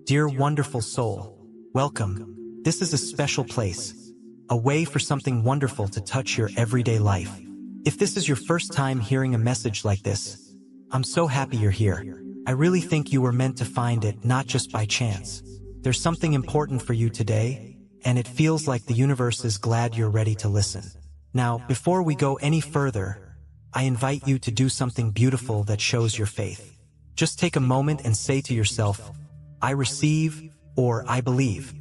Dear wonderful soul, welcome. This is a special place, a way for something wonderful to touch your everyday life. If this is your first time hearing a message like this, I'm so happy you're here. I really think you were meant to find it, not just by chance. There's something important for you today, and it feels like the universe is glad you're ready to listen. Now, before we go any further, I invite you to do something beautiful that shows your faith. Just take a moment and say to yourself, I receive, or I believe.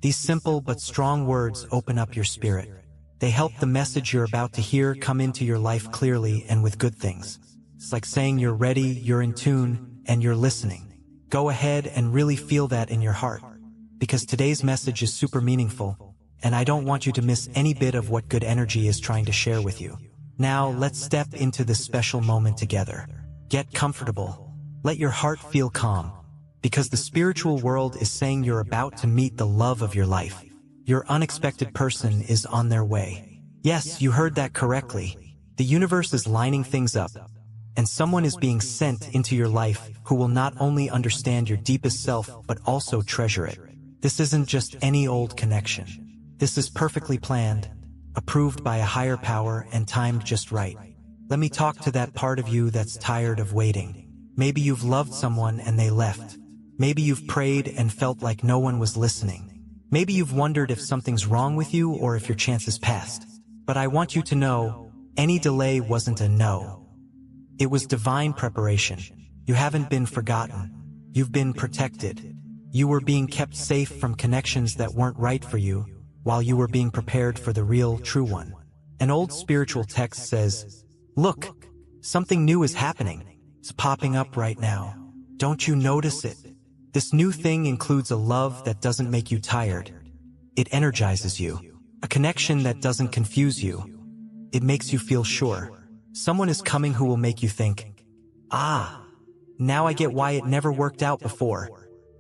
These simple but strong words open up your spirit. They help the message you're about to hear come into your life clearly and with good things. It's like saying you're ready, you're in tune, and you're listening. Go ahead and really feel that in your heart, because today's message is super meaningful, and I don't want you to miss any bit of what good energy is trying to share with you. Now, let's step into this special moment together. Get comfortable. Let your heart feel calm, because the spiritual world is saying you're about to meet the love of your life. Your unexpected person is on their way. Yes, you heard that correctly. The universe is lining things up, and someone is being sent into your life who will not only understand your deepest self but also treasure it. This isn't just any old connection. This is perfectly planned, approved by a higher power, and timed just right. Let me talk to that part of you that's tired of waiting. Maybe you've loved someone and they left. Maybe you've prayed and felt like no one was listening. Maybe you've wondered if something's wrong with you or if your chance is past. But I want you to know, any delay wasn't a no. It was divine preparation. You haven't been forgotten. You've been protected. You were being kept safe from connections that weren't right for you, while you were being prepared for the real, true one. An old spiritual text says, look, something new is happening. It's popping up right now. Don't you notice it? This new thing includes a love that doesn't make you tired. It energizes you. A connection that doesn't confuse you. It makes you feel sure. Someone is coming who will make you think, now I get why it never worked out before.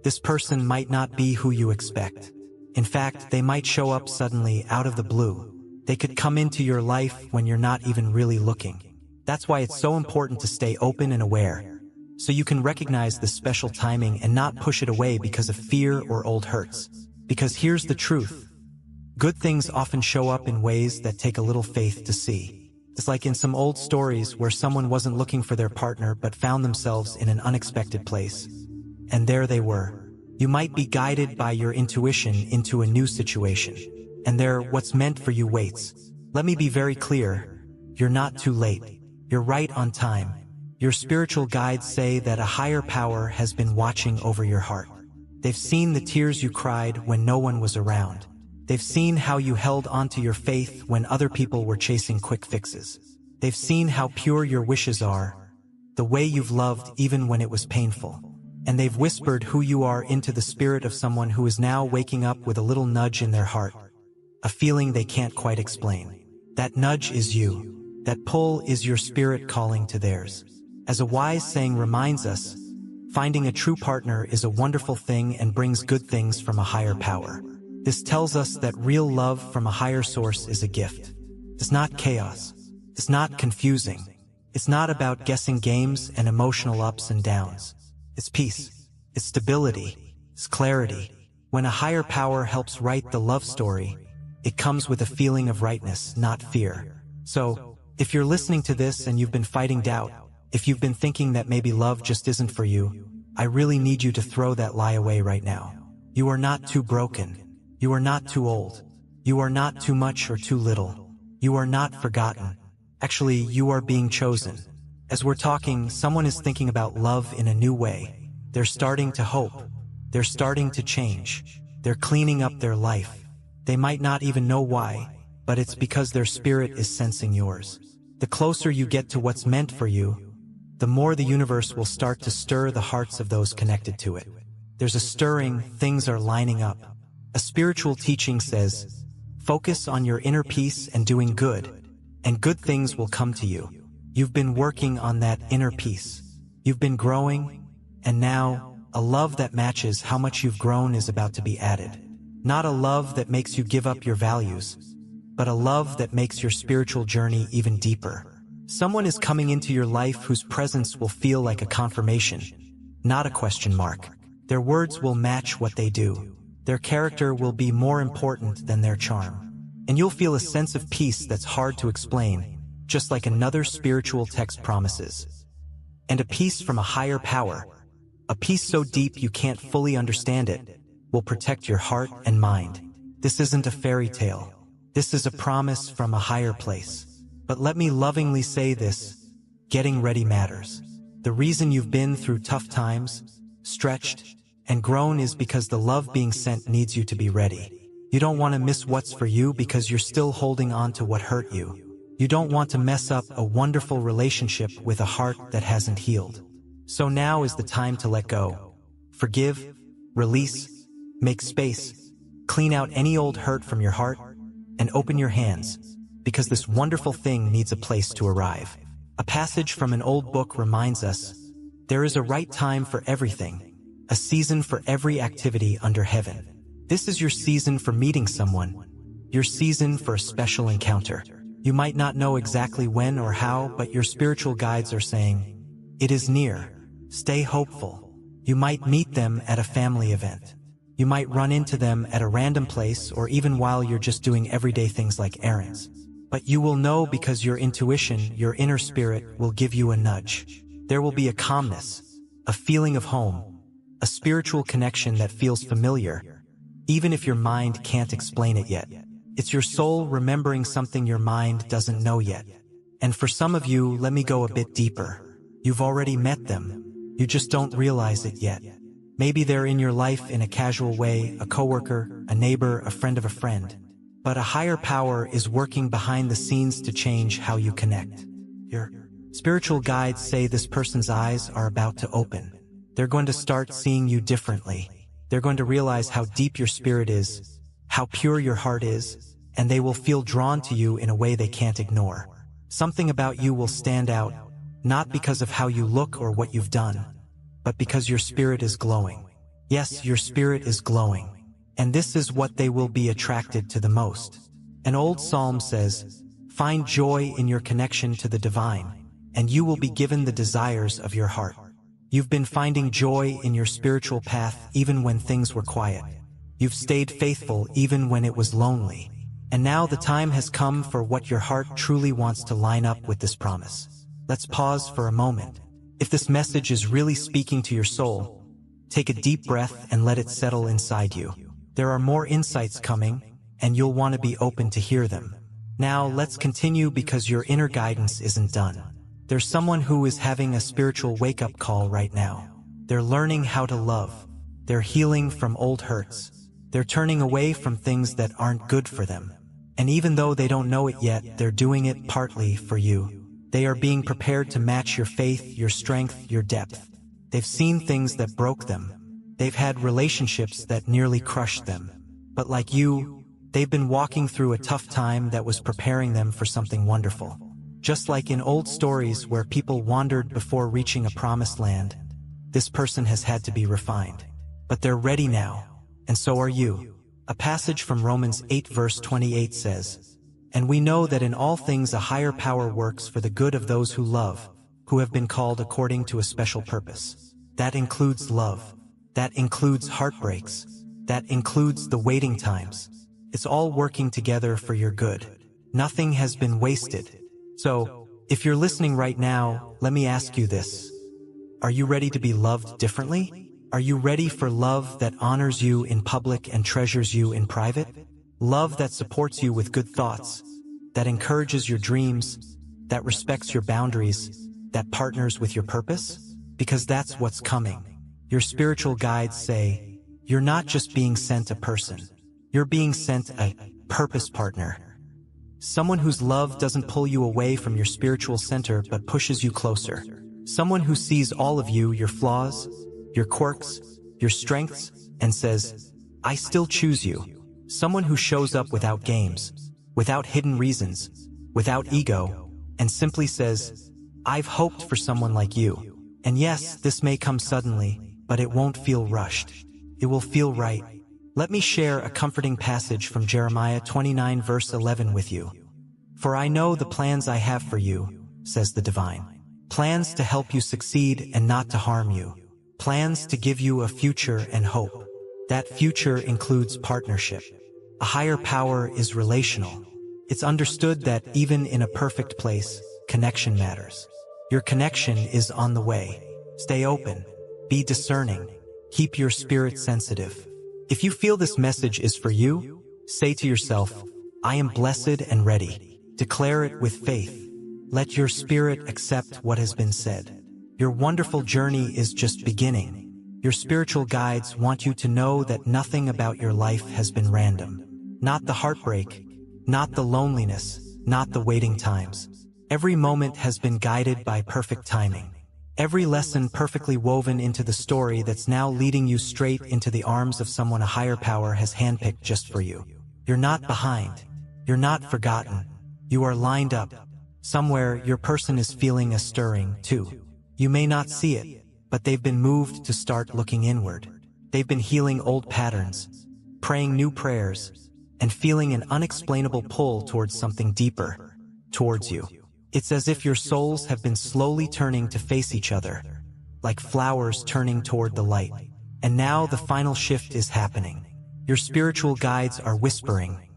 This person might not be who you expect. In fact, they might show up suddenly out of the blue. They could come into your life when you're not even really looking. That's why it's so important to stay open and aware, so you can recognize the special timing and not push it away because of fear or old hurts. Because here's the truth. Good things often show up in ways that take a little faith to see. It's like in some old stories where someone wasn't looking for their partner but found themselves in an unexpected place. And there they were. You might be guided by your intuition into a new situation, and there, what's meant for you waits. Let me be very clear. You're not too late. You're right on time. Your spiritual guides say that a higher power has been watching over your heart. They've seen the tears you cried when no one was around. They've seen how you held onto your faith when other people were chasing quick fixes. They've seen how pure your wishes are, the way you've loved even when it was painful. And they've whispered who you are into the spirit of someone who is now waking up with a little nudge in their heart, a feeling they can't quite explain. That nudge is you. That pull is your spirit calling to theirs. As a wise saying reminds us, finding a true partner is a wonderful thing and brings good things from a higher power. This tells us that real love from a higher source is a gift. It's not chaos. It's not confusing. It's not about guessing games and emotional ups and downs. It's peace. It's stability. It's clarity. When a higher power helps write the love story, it comes with a feeling of rightness, not fear. So, if you're listening to this and you've been fighting doubt, if you've been thinking that maybe love just isn't for you, I really need you to throw that lie away right now. You are not too broken. You are not too old. You are not too much or too little. You are not forgotten. Actually, you are being chosen. As we're talking, someone is thinking about love in a new way. They're starting to hope. They're starting to change. They're cleaning up their life. They might not even know why, but it's because their spirit is sensing yours. The closer you get to what's meant for you, the more the universe will start to stir the hearts of those connected to it. There's a stirring, things are lining up. A spiritual teaching says, focus on your inner peace and doing good, and good things will come to you. You've been working on that inner peace. You've been growing, and now, a love that matches how much you've grown is about to be added. Not a love that makes you give up your values, but a love that makes your spiritual journey even deeper. Someone is coming into your life whose presence will feel like a confirmation, not a question mark. Their words will match what they do. Their character will be more important than their charm. And you'll feel a sense of peace that's hard to explain, just like another spiritual text promises. And a peace from a higher power, a peace so deep you can't fully understand it, will protect your heart and mind. This isn't a fairy tale. This is a promise from a higher place. But let me lovingly say this, getting ready matters. The reason you've been through tough times, stretched, and grown is because the love being sent needs you to be ready. You don't want to miss what's for you because you're still holding on to what hurt you. You don't want to mess up a wonderful relationship with a heart that hasn't healed. So now is the time to let go. Forgive, release, make space, clean out any old hurt from your heart, and open your hands, because this wonderful thing needs a place to arrive. A passage from an old book reminds us, there is a right time for everything, a season for every activity under heaven. This is your season for meeting someone, your season for a special encounter. You might not know exactly when or how, but your spiritual guides are saying, it is near. Stay hopeful. You might meet them at a family event. You might run into them at a random place or even while you're just doing everyday things like errands. But you will know because your intuition, your inner spirit, will give you a nudge. There will be a calmness, a feeling of home, a spiritual connection that feels familiar, even if your mind can't explain it yet. It's your soul remembering something your mind doesn't know yet. And for some of you, let me go a bit deeper. You've already met them. You just don't realize it yet. Maybe they're in your life in a casual way, a coworker, a neighbor, a friend of a friend. But a higher power is working behind the scenes to change how you connect. Your spiritual guides say this person's eyes are about to open. They're going to start seeing you differently. They're going to realize how deep your spirit is, how pure your heart is, and they will feel drawn to you in a way they can't ignore. Something about you will stand out, not because of how you look or what you've done, but because your spirit is glowing. Yes, your spirit is glowing. And this is what they will be attracted to the most. An old psalm says, find joy in your connection to the divine, and you will be given the desires of your heart. You've been finding joy in your spiritual path even when things were quiet. You've stayed faithful even when it was lonely. And now the time has come for what your heart truly wants to line up with this promise. Let's pause for a moment. If this message is really speaking to your soul, take a deep breath and let it settle inside you. There are more insights coming, and you'll want to be open to hear them. Now let's continue because your inner guidance isn't done. There's someone who is having a spiritual wake-up call right now. They're learning how to love. They're healing from old hurts. They're turning away from things that aren't good for them. And even though they don't know it yet, they're doing it partly for you. They are being prepared to match your faith, your strength, your depth. They've seen things that broke them. They've had relationships that nearly crushed them. But like you, they've been walking through a tough time that was preparing them for something wonderful. Just like in old stories where people wandered before reaching a promised land, this person has had to be refined. But they're ready now, and so are you. A passage from Romans 8 verse 28 says, and we know that in all things a higher power works for the good of those who love, who have been called according to a special purpose. That includes love. That includes heartbreaks. That includes the waiting times. It's all working together for your good. Nothing has been wasted. So, if you're listening right now, let me ask you this. Are you ready to be loved differently? Are you ready for love that honors you in public and treasures you in private? Love that supports you with good thoughts, that encourages your dreams, that respects your boundaries, that partners with your purpose? Because that's what's coming. Your spiritual guides say, you're not just being sent a person. You're being sent a purpose partner. Someone whose love doesn't pull you away from your spiritual center but pushes you closer. Someone who sees all of you, your flaws, your quirks, your strengths, and says, I still choose you. Someone who shows up without games, without hidden reasons, without ego, and simply says, I've hoped for someone like you. And yes, this may come suddenly, but it won't feel rushed. It will feel right. Let me share a comforting passage from Jeremiah 29 verse 11 with you. For I know the plans I have for you, says the divine. Plans to help you succeed and not to harm you. plans to give you a future and hope. That future includes partnership. A higher power is relational. It's understood that even in a perfect place, connection matters. Your connection is on the way. Stay open. Be discerning. Keep your spirit sensitive. If you feel this message is for you, say to yourself, I am blessed and ready. Declare it with faith. Let your spirit accept what has been said. Your wonderful journey is just beginning. Your spiritual guides want you to know that nothing about your life has been random. Not the heartbreak, not the loneliness, not the waiting times. Every moment has been guided by perfect timing. Every lesson perfectly woven into the story that's now leading you straight into the arms of someone a higher power has handpicked just for you. You're not behind. You're not forgotten. You are lined up. Somewhere your person is feeling a stirring, too. You may not see it, but they've been moved to start looking inward. They've been healing old patterns, praying new prayers, and feeling an unexplainable pull towards something deeper, towards you. It's as if your souls have been slowly turning to face each other, like flowers turning toward the light. And now the final shift is happening. Your spiritual guides are whispering,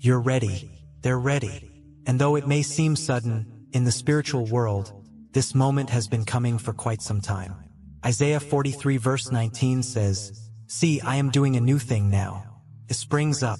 you're ready, they're ready. And though it may seem sudden, in the spiritual world, this moment has been coming for quite some time. Isaiah 43 verse 19 says, see, I am doing a new thing now. It springs up.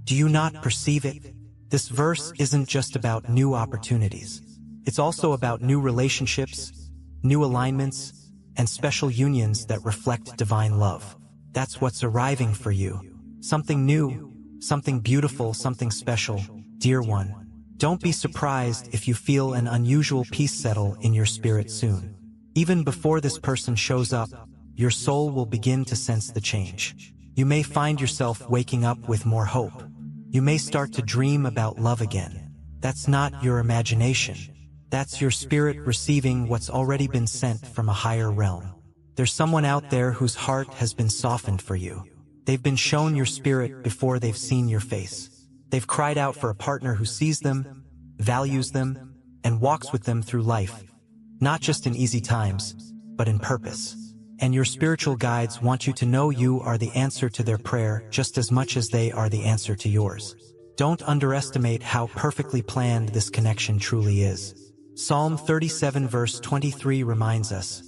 Do you not perceive it? This verse isn't just about new opportunities. It's also about new relationships, new alignments, and special unions that reflect divine love. That's what's arriving for you. Something new, something beautiful, something special, dear one. Don't be surprised if you feel an unusual peace settle in your spirit soon. Even before this person shows up, your soul will begin to sense the change. You may find yourself waking up with more hope. You may start to dream about love again. That's not your imagination. That's your spirit receiving what's already been sent from a higher realm. There's someone out there whose heart has been softened for you. They've been shown your spirit before they've seen your face. They've cried out for a partner who sees them, values them, and walks with them through life. Not just in easy times, but in purpose. And your spiritual guides want you to know you are the answer to their prayer just as much as they are the answer to yours. Don't underestimate how perfectly planned this connection truly is. Psalm 37 verse 23 reminds us,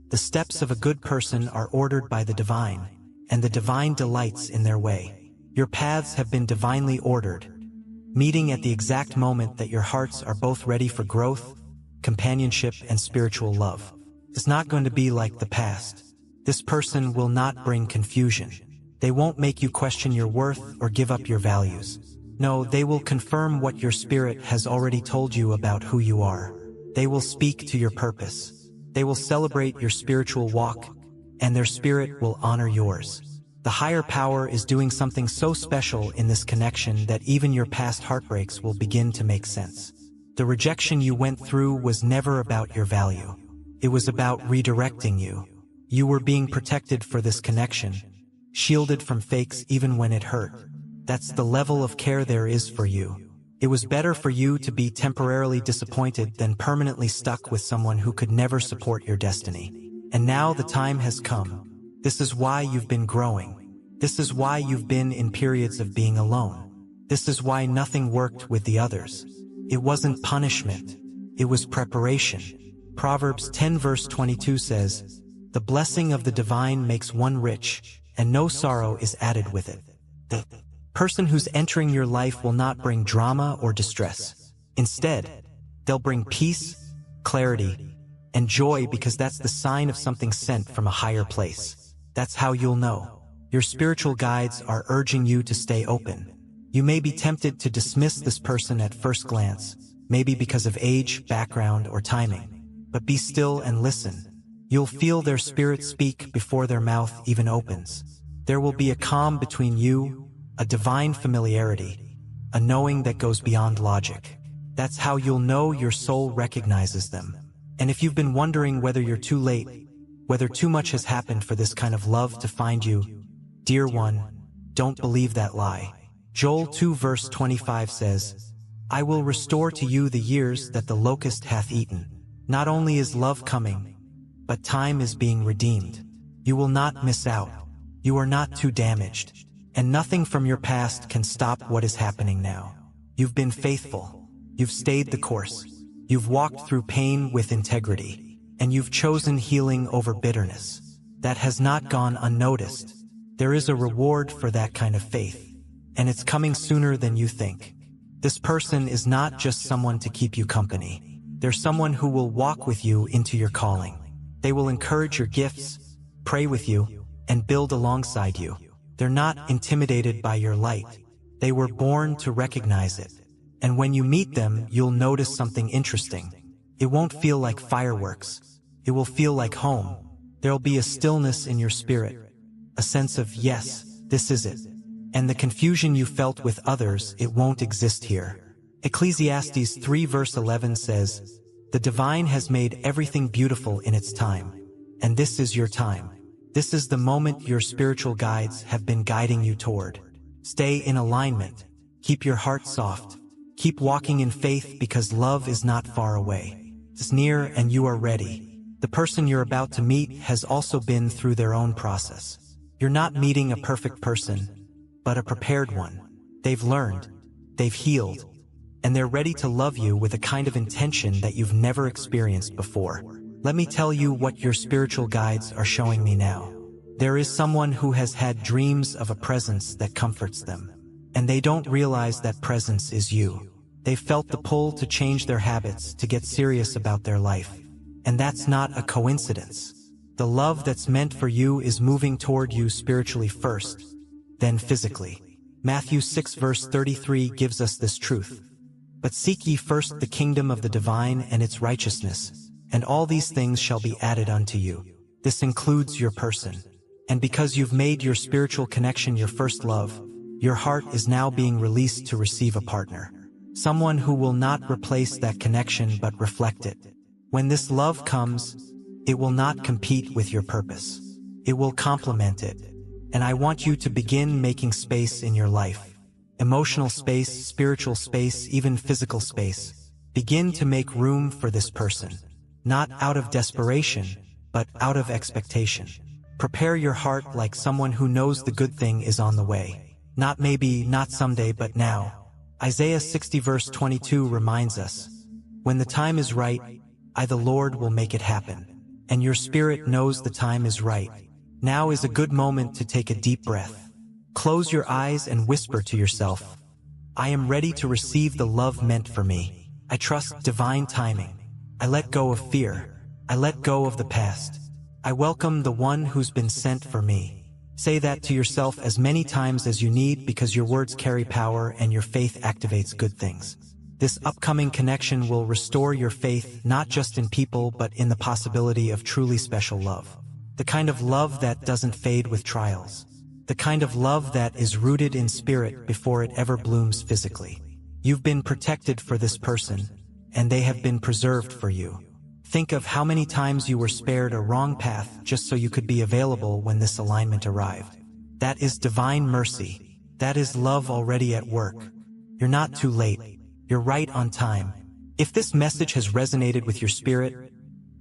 the steps of a good person are ordered by the divine, and the divine delights in their way. Your paths have been divinely ordered, meeting at the exact moment that your hearts are both ready for growth, companionship, and spiritual love. It's not going to be like the past. This person will not bring confusion. They won't make you question your worth or give up your values. No, they will confirm what your spirit has already told you about who you are. They will speak to your purpose. They will celebrate your spiritual walk, and their spirit will honor yours. The higher power is doing something so special in this connection that even your past heartbreaks will begin to make sense. The rejection you went through was never about your value. It was about redirecting you. You were being protected for this connection, shielded from fakes even when it hurt. That's the level of care there is for you. It was better for you to be temporarily disappointed than permanently stuck with someone who could never support your destiny. And now the time has come. This is why you've been growing. This is why you've been in periods of being alone. This is why nothing worked with the others. It wasn't punishment. It was preparation. Proverbs 10 verse 22 says, the blessing of the divine makes one rich, and no sorrow is added with it. The person who's entering your life will not bring drama or distress. Instead, they'll bring peace, clarity, and joy, because that's the sign of something sent from a higher place. That's how you'll know. Your spiritual guides are urging you to stay open. You may be tempted to dismiss this person at first glance, maybe because of age, background, or timing. But be still and listen. You'll feel their spirit speak before their mouth even opens. There will be a calm between you, a divine familiarity, a knowing that goes beyond logic. That's how you'll know your soul recognizes them. And if you've been wondering whether you're too late, whether too much has happened for this kind of love to find you, dear one, don't believe that lie. Joel 2 verse 25 says, I will restore to you the years that the locust hath eaten. Not only is love coming, but time is being redeemed. You will not miss out. You are not too damaged. And nothing from your past can stop what is happening now. You've been faithful. You've stayed the course. You've walked through pain with integrity. And you've chosen healing over bitterness. That has not gone unnoticed. There is a reward for that kind of faith. And it's coming sooner than you think. This person is not just someone to keep you company. They're someone who will walk with you into your calling. They will encourage your gifts, pray with you, and build alongside you. They're not intimidated by your light. They were born to recognize it. And when you meet them, you'll notice something interesting. It won't feel like fireworks. It will feel like home. There'll be a stillness in your spirit. A sense of, yes, this is it. And the confusion you felt with others, it won't exist here. Ecclesiastes 3 verse 11 says, "The divine has made everything beautiful in its time. And this is your time. This is the moment your spiritual guides have been guiding you toward. Stay in alignment. Keep your heart soft. Keep walking in faith because love is not far away. It's near and you are ready." The person you're about to meet has also been through their own process. You're not meeting a perfect person, but a prepared one. They've learned, they've healed, and they're ready to love you with a kind of intention that you've never experienced before. Let me tell you what your spiritual guides are showing me now. There is someone who has had dreams of a presence that comforts them, and they don't realize that presence is you. They've felt the pull to change their habits, to get serious about their life. And that's not a coincidence. The love that's meant for you is moving toward you spiritually first, then physically. Matthew 6 verse 33 gives us this truth. "But seek ye first the kingdom of the divine and its righteousness, and all these things shall be added unto you." This includes your person. And because you've made your spiritual connection your first love, your heart is now being released to receive a partner. Someone who will not replace that connection but reflect it. When this love comes, it will not compete with your purpose. It will complement it. And I want you to begin making space in your life. Emotional space, spiritual space, even physical space. Begin to make room for this person. Not out of desperation, but out of expectation. Prepare your heart like someone who knows the good thing is on the way. Not maybe, not someday, but now. Isaiah 60 verse 22 reminds us, "When the time is right, I the Lord will make it happen." And your spirit knows the time is right. Now is a good moment to take a deep breath. Close your eyes and whisper to yourself, "I am ready to receive the love meant for me. I trust divine timing. I let go of fear. I let go of the past. I welcome the one who's been sent for me." Say that to yourself as many times as you need, because your words carry power and your faith activates good things. This upcoming connection will restore your faith not just in people but in the possibility of truly special love. The kind of love that doesn't fade with trials. The kind of love that is rooted in spirit before it ever blooms physically. You've been protected for this person, and they have been preserved for you. Think of how many times you were spared a wrong path just so you could be available when this alignment arrived. That is divine mercy. That is love already at work. You're not too late. You're right on time. If this message has resonated with your spirit,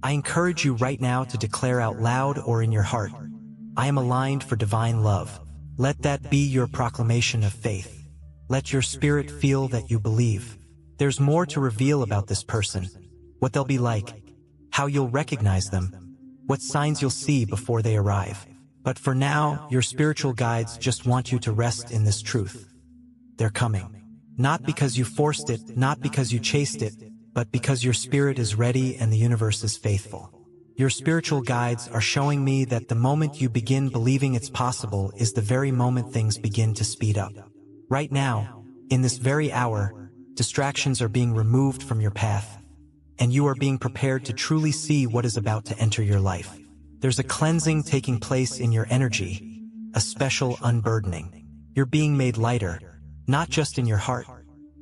I encourage you right now to declare out loud or in your heart, "I am aligned for divine love." Let that be your proclamation of faith. Let your spirit feel that you believe. There's more to reveal about this person, what they'll be like, how you'll recognize them, what signs you'll see before they arrive. But for now, your spiritual guides just want you to rest in this truth. They're coming. Not because you forced it, not because you chased it, but because your spirit is ready and the universe is faithful. Your spiritual guides are showing me that the moment you begin believing it's possible is the very moment things begin to speed up. Right now, in this very hour, distractions are being removed from your path, and you are being prepared to truly see what is about to enter your life. There's a cleansing taking place in your energy, a special unburdening. You're being made lighter, not just in your heart,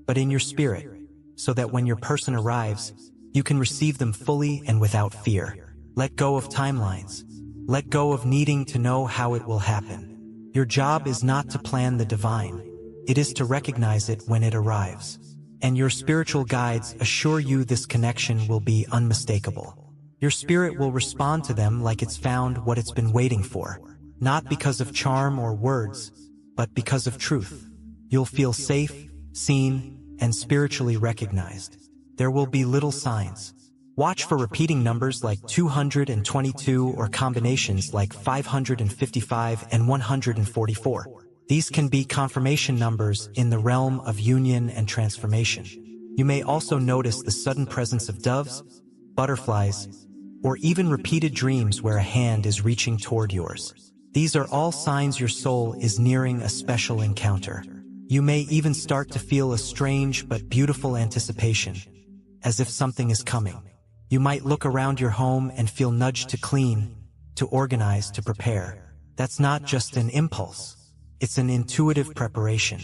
but in your spirit, so that when your person arrives, you can receive them fully and without fear. Let go of timelines. Let go of needing to know how it will happen. Your job is not to plan the divine. It is to recognize it when it arrives. And your spiritual guides assure you this connection will be unmistakable. Your spirit will respond to them like it's found what it's been waiting for. Not because of charm or words, but because of truth. You'll feel safe, seen, and spiritually recognized. There will be little signs. Watch for repeating numbers like 222 or combinations like 555 and 144. These can be confirmation numbers in the realm of union and transformation. You may also notice the sudden presence of doves, butterflies, or even repeated dreams where a hand is reaching toward yours. These are all signs your soul is nearing a special encounter. You may even start to feel a strange but beautiful anticipation, as if something is coming. You might look around your home and feel nudged to clean, to organize, to prepare. That's not just an impulse. It's an intuitive preparation.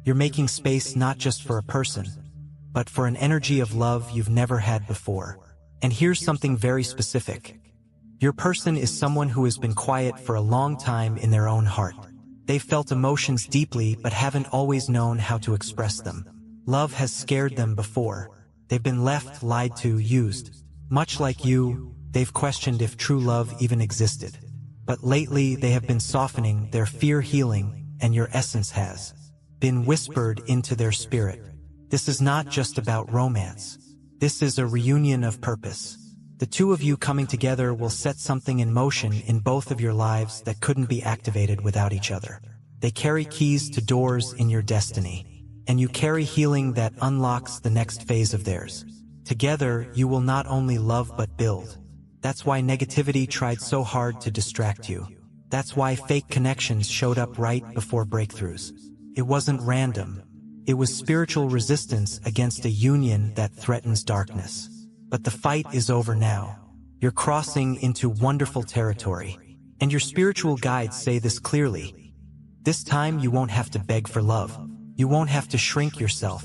You're making space not just for a person, but for an energy of love you've never had before. And here's something very specific. Your person is someone who has been quiet for a long time in their own heart. They've felt emotions deeply but haven't always known how to express them. Love has scared them before. They've been left, lied to, used. Much like you, they've questioned if true love even existed. But lately they have been softening, their fear healing, and your essence has been whispered into their spirit. This is not just about romance. This is a reunion of purpose. The two of you coming together will set something in motion in both of your lives that couldn't be activated without each other. They carry keys to doors in your destiny, and you carry healing that unlocks the next phase of theirs. Together, you will not only love but build. That's why negativity tried so hard to distract you. That's why fake connections showed up right before breakthroughs. It wasn't random. It was spiritual resistance against a union that threatens darkness. But the fight is over now. You're crossing into wonderful territory. And your spiritual guides say this clearly. This time you won't have to beg for love. You won't have to shrink yourself.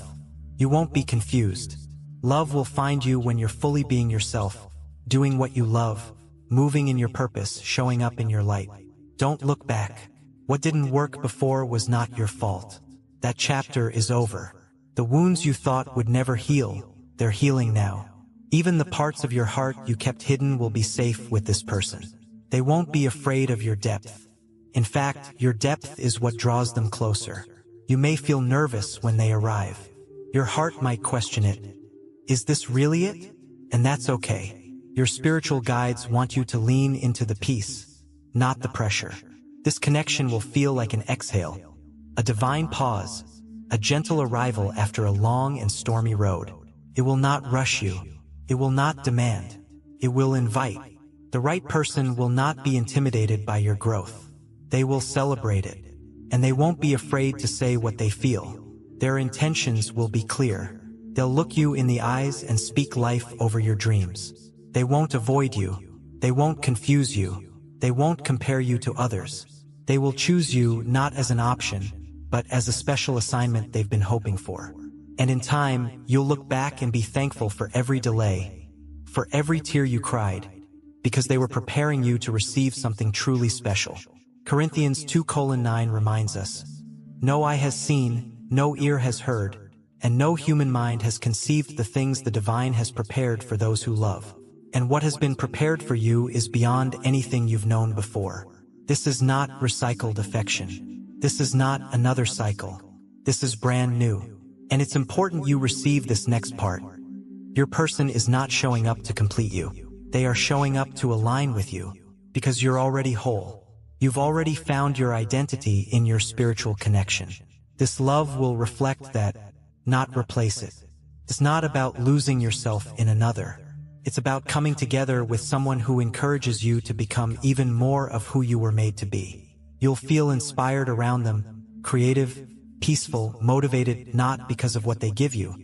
You won't be confused. Love will find you when you're fully being yourself, doing what you love, moving in your purpose, showing up in your light. Don't look back. What didn't work before was not your fault. That chapter is over. The wounds you thought would never heal, they're healing now. Even the parts of your heart you kept hidden will be safe with this person. They won't be afraid of your depth. In fact, your depth is what draws them closer. You may feel nervous when they arrive. Your heart might question it. Is this really it? And that's okay. Your spiritual guides want you to lean into the peace, not the pressure. This connection will feel like an exhale, a divine pause, a gentle arrival after a long and stormy road. It will not rush you. It will not demand. It will invite. The right person will not be intimidated by your growth. They will celebrate it. And they won't be afraid to say what they feel. Their intentions will be clear. They'll look you in the eyes and speak life over your dreams. They won't avoid you. They won't confuse you. They won't compare you to others. They will choose you not as an option, but as a special assignment they've been hoping for. And in time, you'll look back and be thankful for every delay, for every tear you cried, because they were preparing you to receive something truly special. Corinthians 2:9 reminds us, "No eye has seen, no ear has heard, and no human mind has conceived the things the divine has prepared for those who love." And what has been prepared for you is beyond anything you've known before. This is not recycled affection. This is not another cycle. This is brand new. And it's important you receive this next part. Your person is not showing up to complete you. They are showing up to align with you, because you're already whole. You've already found your identity in your spiritual connection. This love will reflect that, not replace it. It's not about losing yourself in another. It's about coming together with someone who encourages you to become even more of who you were made to be. You'll feel inspired around them, creative, peaceful, motivated, not because of what they give you,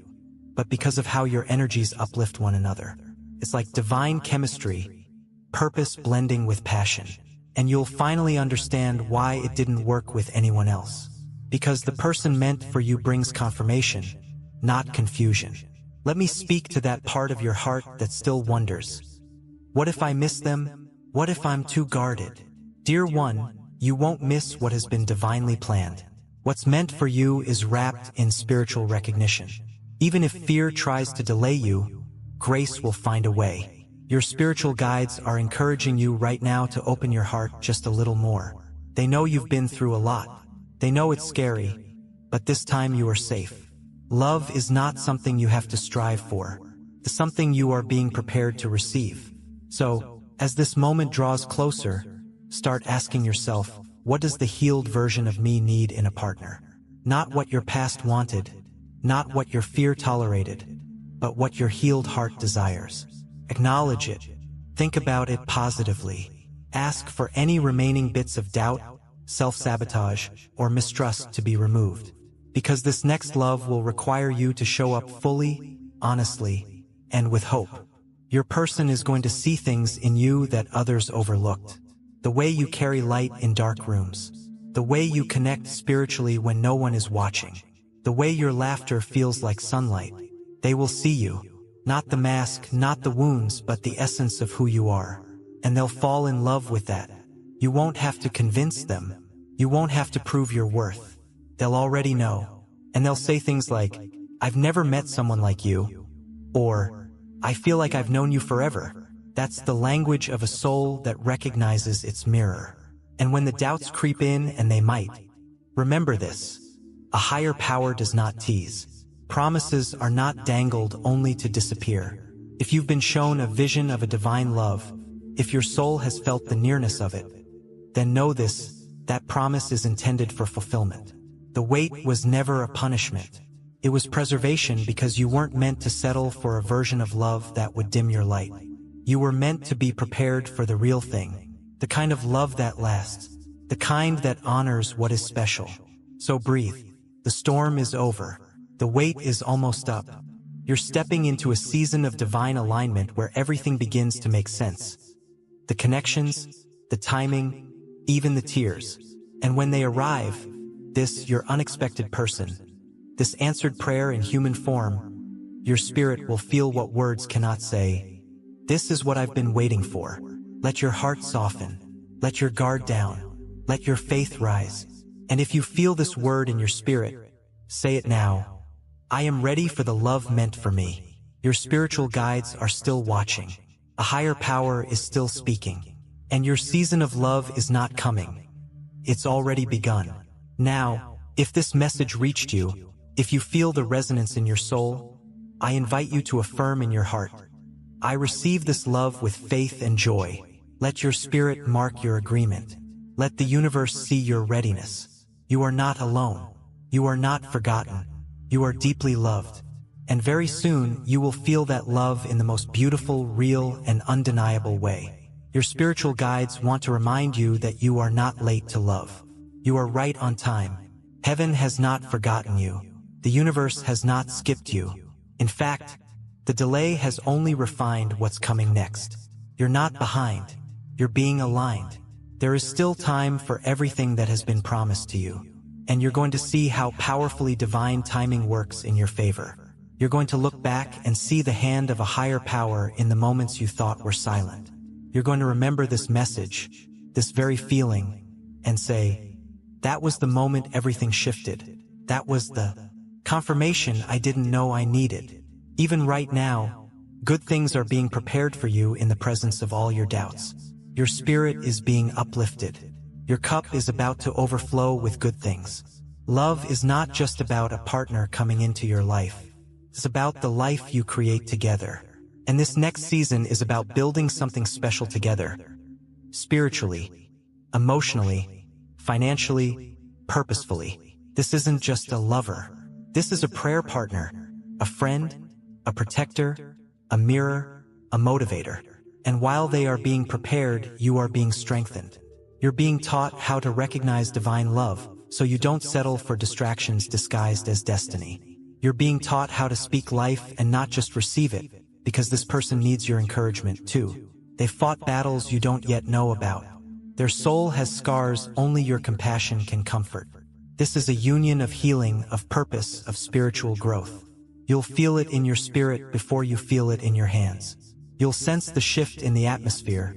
but because of how your energies uplift one another. It's like divine chemistry, purpose blending with passion. And you'll finally understand why it didn't work with anyone else. Because the person meant for you brings confirmation, not confusion. Let me speak to that part of your heart that still wonders. What if I miss them? What if I'm too guarded? Dear one, you won't miss what has been divinely planned. What's meant for you is wrapped in spiritual recognition. Even if fear tries to delay you, grace will find a way. Your spiritual guides are encouraging you right now to open your heart just a little more. They know you've been through a lot. They know it's scary, but this time you are safe. Love is not something you have to strive for. It's something you are being prepared to receive. So, as this moment draws closer, start asking yourself, what does the healed version of me need in a partner? Not what your past wanted, not what your fear tolerated, but what your healed heart desires. Acknowledge it. Think about it positively. Ask for any remaining bits of doubt, self-sabotage, or mistrust to be removed. Because this next love will require you to show up fully, honestly, and with hope. Your person is going to see things in you that others overlooked. The way you carry light in dark rooms. The way you connect spiritually when no one is watching. The way your laughter feels like sunlight. They will see you. Not the mask, not the wounds, but the essence of who you are. And they'll fall in love with that. You won't have to convince them. You won't have to prove your worth. They'll already know. And they'll say things like, I've never met someone like you. Or, I feel like I've known you forever. That's the language of a soul that recognizes its mirror. And when the doubts creep in, and they might, remember this. A higher power does not tease. Promises are not dangled only to disappear. If you've been shown a vision of a divine love, if your soul has felt the nearness of it, then know this, that promise is intended for fulfillment. The wait was never a punishment. It was preservation because you weren't meant to settle for a version of love that would dim your light. You were meant to be prepared for the real thing, the kind of love that lasts, the kind that honors what is special. So breathe. The storm is over. The wait is almost up. You're stepping into a season of divine alignment where everything begins to make sense. The connections, the timing, even the tears. And when they arrive, this, your unexpected person, this answered prayer in human form, your spirit will feel what words cannot say. This is what I've been waiting for. Let your heart soften. Let your guard down. Let your faith rise. And if you feel this word in your spirit, say it now. I am ready for the love meant for me. Your spiritual guides are still watching. A higher power is still speaking. And your season of love is not coming. It's already begun. Now, if this message reached you, if you feel the resonance in your soul, I invite you to affirm in your heart. I receive this love with faith and joy. Let your spirit mark your agreement. Let the universe see your readiness. You are not alone. You are not forgotten. You are deeply loved. And very soon, you will feel that love in the most beautiful, real, and undeniable way. Your spiritual guides want to remind you that you are not late to love. You are right on time. Heaven has not forgotten you. The universe has not skipped you. In fact, the delay has only refined what's coming next. You're not behind. You're being aligned. There is still time for everything that has been promised to you. And you're going to see how powerfully divine timing works in your favor. You're going to look back and see the hand of a higher power in the moments you thought were silent. You're going to remember this message, this very feeling, and say, that was the moment everything shifted. That was the confirmation I didn't know I needed. Even right now, good things are being prepared for you in the presence of all your doubts. Your spirit is being uplifted. Your cup is about to overflow with good things. Love is not just about a partner coming into your life. It's about the life you create together. And this next season is about building something special together. Spiritually, emotionally, financially, purposefully. This isn't just a lover. This is a prayer partner, a friend, a protector, a mirror, a motivator. And while they are being prepared, you are being strengthened. You're being taught how to recognize divine love, so you don't settle for distractions disguised as destiny. You're being taught how to speak life and not just receive it, because this person needs your encouragement too. They fought battles you don't yet know about. Their soul has scars only your compassion can comfort. This is a union of healing, of purpose, of spiritual growth. You'll feel it in your spirit before you feel it in your hands. You'll sense the shift in the atmosphere,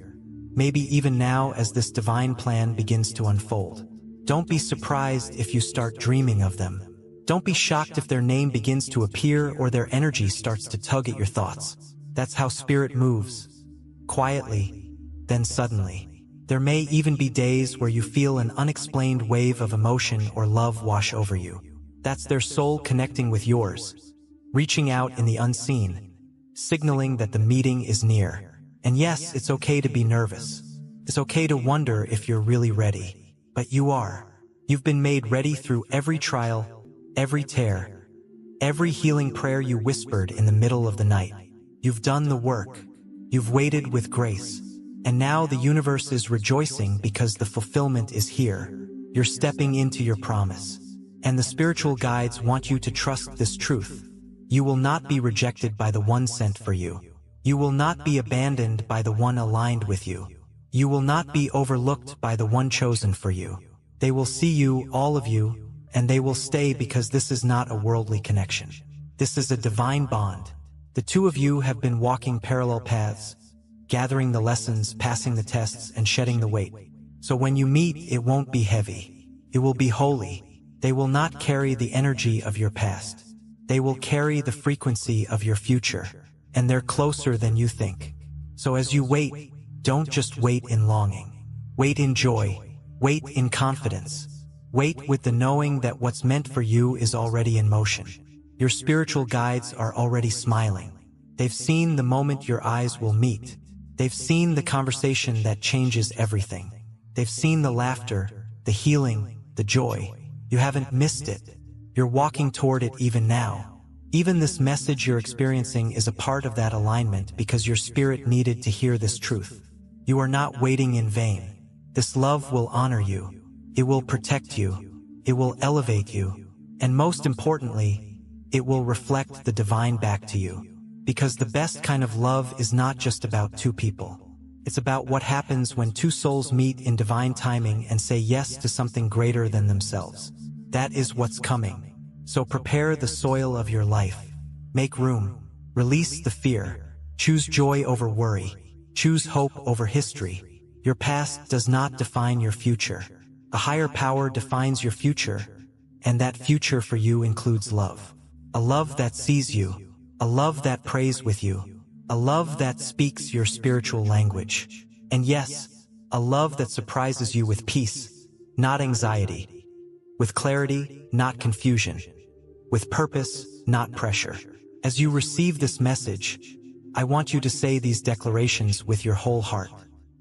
maybe even now as this divine plan begins to unfold. Don't be surprised if you start dreaming of them. Don't be shocked if their name begins to appear or their energy starts to tug at your thoughts. That's how spirit moves. quietly, then suddenly. There may even be days where you feel an unexplained wave of emotion or love wash over you. That's their soul connecting with yours, reaching out in the unseen, signaling that the meeting is near. And yes, it's okay to be nervous. It's okay to wonder if you're really ready. But you are. You've been made ready through every trial, every tear, every healing prayer you whispered in the middle of the night. You've done the work. You've waited with grace. And now the universe is rejoicing because the fulfillment is here. You're stepping into your promise. And the spiritual guides want you to trust this truth. You will not be rejected by the one sent for you. You will not be abandoned by the one aligned with you. You will not be overlooked by the one chosen for you. They will see you, all of you, and they will stay because this is not a worldly connection. This is a divine bond. The two of you have been walking parallel paths, gathering the lessons, passing the tests, and shedding the weight. So when you meet, it won't be heavy. It will be holy. They will not carry the energy of your past. They will carry the frequency of your future, and they're closer than you think. So as you wait, don't just wait in longing. Wait in joy. Wait in confidence. Wait with the knowing that what's meant for you is already in motion. Your spiritual guides are already smiling. They've seen the moment your eyes will meet. They've seen the conversation that changes everything. They've seen the laughter, the healing, the joy. You haven't missed it. You're walking toward it even now. Even this message you're experiencing is a part of that alignment because your spirit needed to hear this truth. You are not waiting in vain. This love will honor you. It will protect you. It will elevate you. And most importantly, it will reflect the divine back to you. Because the best kind of love is not just about two people. It's about what happens when two souls meet in divine timing and say yes to something greater than themselves. That is what's coming. So prepare the soil of your life. Make room. Release the fear. Choose joy over worry. Choose hope over history. Your past does not define your future. A higher power defines your future, and that future for you includes love. A love that sees you. A love that prays with you. A love that speaks your spiritual language. And yes, a love that surprises you with peace, not anxiety. With clarity, not confusion. With purpose, not pressure. As you receive this message, I want you to say these declarations with your whole heart.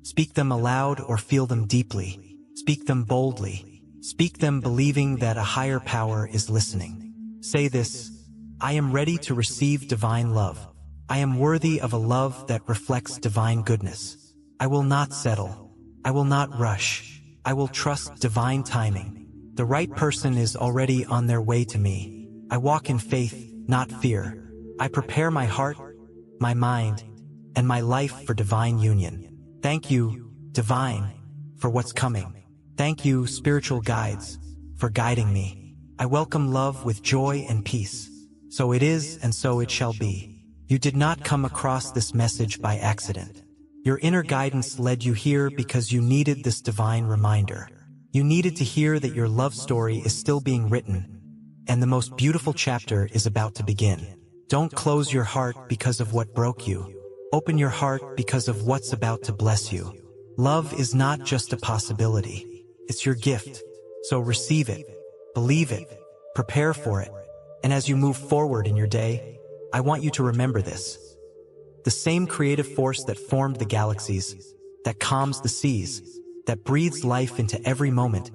Speak them aloud or feel them deeply. Speak them boldly. Speak them believing that a higher power is listening. Say this: I am ready to receive divine love. I am worthy of a love that reflects divine goodness. I will not settle. I will not rush. I will trust divine timing. The right person is already on their way to me. I walk in faith, not fear. I prepare my heart, my mind, and my life for divine union. Thank you, divine, for what's coming. Thank you, spiritual guides, for guiding me. I welcome love with joy and peace. So it is, and so it shall be. You did not come across this message by accident. Your inner guidance led you here because you needed this divine reminder. You needed to hear that your love story is still being written, and the most beautiful chapter is about to begin. Don't close your heart because of what broke you. Open your heart because of what's about to bless you. Love is not just a possibility. It's your gift. So receive it, believe it, prepare for it. And as you move forward in your day, I want you to remember this. The same creative force that formed the galaxies, that calms the seas, that breathes life into every moment,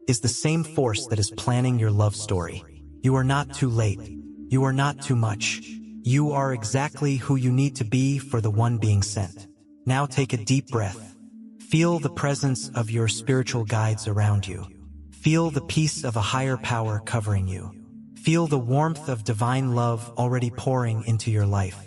is the same force that is planning your love story. You are not too late. You are not too much. You are exactly who you need to be for the one being sent. Now take a deep breath. Feel the presence of your spiritual guides around you. Feel the peace of a higher power covering you. Feel the warmth of divine love already pouring into your life.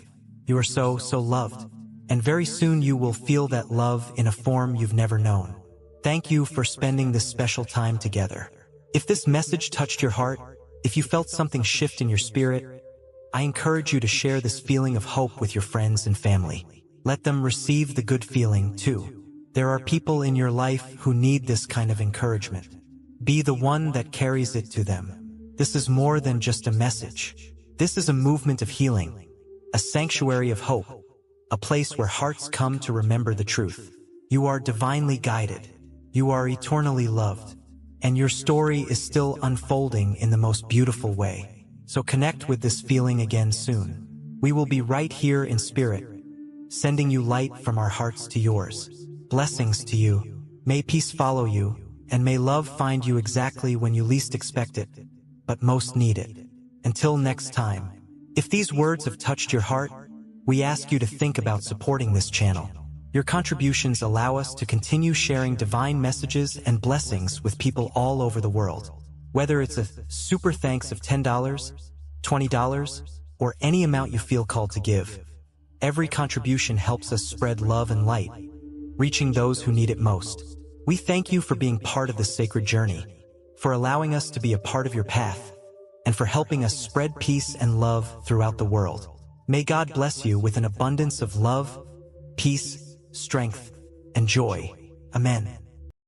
You are so loved. And very soon you will feel that love in a form you've never known. Thank you for spending this special time together. If this message touched your heart, if you felt something shift in your spirit, I encourage you to share this feeling of hope with your friends and family. Let them receive the good feeling too. There are people in your life who need this kind of encouragement. Be the one that carries it to them. This is more than just a message. This is a movement of healing, a sanctuary of hope, a place where hearts come to remember the truth. You are divinely guided. You are eternally loved. And your story is still unfolding in the most beautiful way. So connect with this feeling again soon. We will be right here in spirit, sending you light from our hearts to yours. Blessings to you. May peace follow you, and may love find you exactly when you least expect it, but most need it. Until next time, if these words have touched your heart, we ask you to think about supporting this channel. Your contributions allow us to continue sharing divine messages and blessings with people all over the world. Whether it's a super thanks of $10, $20, or any amount you feel called to give, every contribution helps us spread love and light, reaching those who need it most. We thank you for being part of this sacred journey, for allowing us to be a part of your path, and for helping us spread peace and love throughout the world. May God bless you with an abundance of love, peace, strength, and joy. Amen.